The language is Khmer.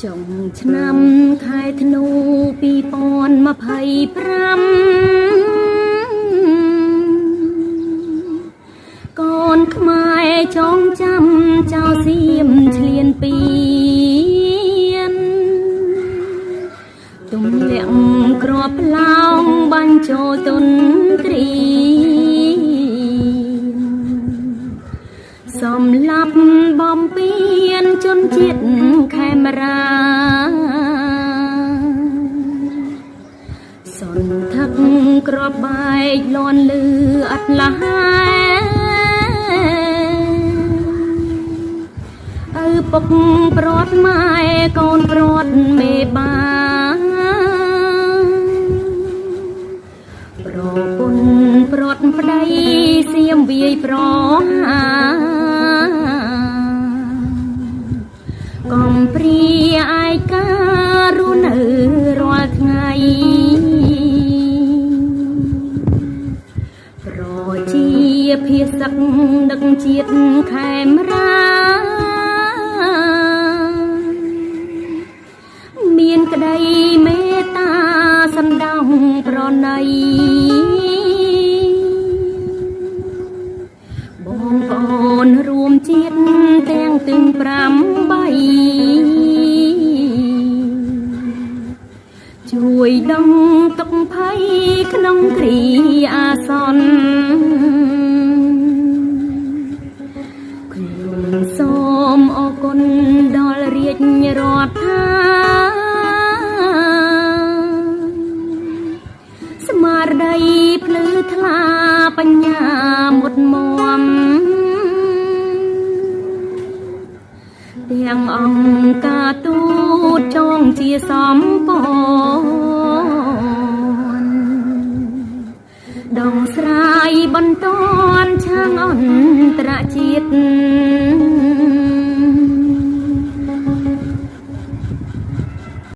ចុងឆ្នាំខែធ្នូ2025កូនខ្មែរចងចាំចៅសៀមឆ្លៀនពៀនទំលាក់ក្របផ្លោងបាញ់ចូលទុនទ្រីសំឡាប់បំពៀនជនជាតិខេមរាសន្ធឹកក្របបែកលន់លឺអត់លះឪពុកព្រាត់ម៉ែកូនព្រាត់មេបាប្រពន្ធព្រាត់ប្តីសៀមវាយប្រហាកំព្រាឯការស់នៅរាល់ថ្ងៃប្រជាភាសឹកដឹកជាតិខេមរាមានក្តីមេត្តាសណ្ដោងប្រណីបងប្អូនរួមជាតិទាំងទាំង8ជួយដឹងទុកភ័យក្នុងគ្រាអាសន្នខ្ញុំសូមអរគុណដល់រាជរដ្ឋាស្មារតីភ្លឺថ្លាបញ្ញាមុតមមទាំងអង្គការទូតចងជាសម្ព័ន្ធ